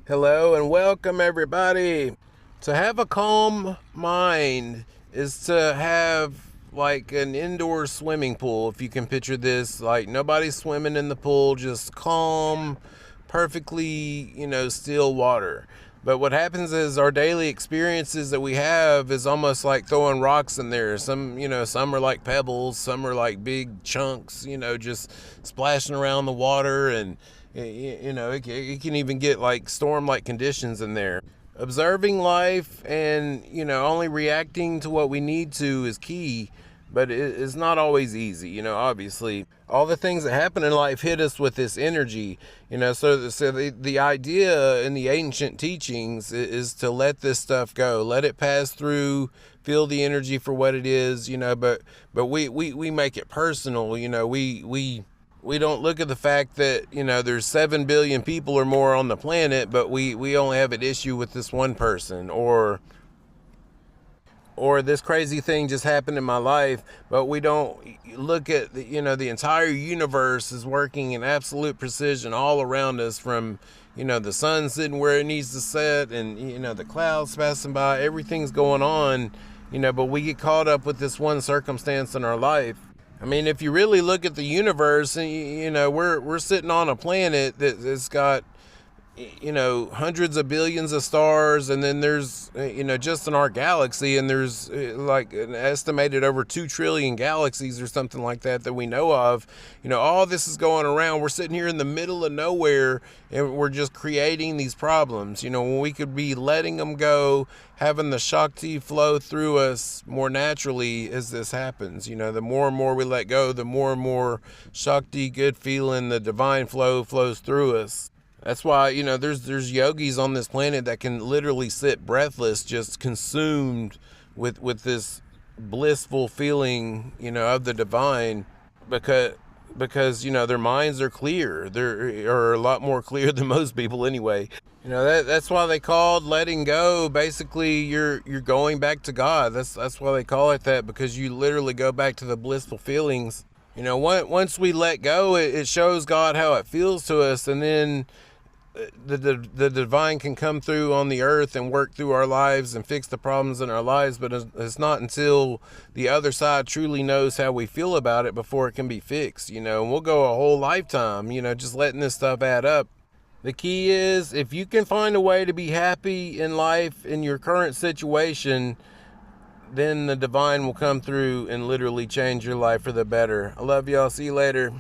Hello and welcome everybody. To have a calm mind is to have like an indoor swimming pool. If you can picture this, like nobody's swimming in the pool, just calm, perfectly, still water. But what happens is our daily experiences that we have is almost like throwing rocks in there. Some are like pebbles, some are like big chunks, just splashing around the water, and it can even get like storm like conditions in there. Observing life and only reacting to what we need to is key, but it's not always easy. Obviously all the things that happen in life hit us with this energy. So the idea in the ancient teachings is to let this stuff go, let it pass through, feel the energy for what it is. But we make it personal. We don't look at the fact that there's 7 billion people or more on the planet, but we only have an issue with this one person, or this crazy thing just happened in my life. But we don't look at the entire universe is working in absolute precision all around us, from the sun sitting where it needs to set, and the clouds passing by, everything's going on. But we get caught up with this one circumstance in our life. I mean, if you really look at the universe, we're sitting on a planet that's got hundreds of billions of stars, and then there's just in our galaxy, and there's like an estimated over 2 trillion galaxies or something like that we know of. All this is going around. We're sitting here in the middle of nowhere, and we're just creating these problems, when we could be letting them go, having the Shakti flow through us more naturally as this happens. The more and more we let go, the more and more Shakti, good feeling, the divine flow flows through us. That's why, there's yogis on this planet that can literally sit breathless, just consumed with this blissful feeling, of the divine, because their minds are clear. They're a lot more clear than most people anyway. That's why they called letting go. Basically, you're going back to God. That's why they call it that, because you literally go back to the blissful feelings. Once we let go, it shows God how it feels to us, and then the divine can come through on the earth and work through our lives and fix the problems in our lives. But it's not until the other side truly knows how we feel about it before it can be fixed. And we'll go a whole lifetime, just letting this stuff add up. The key is, if you can find a way to be happy in life in your current situation, then the divine will come through and literally change your life for the better. I love y'all. See you later.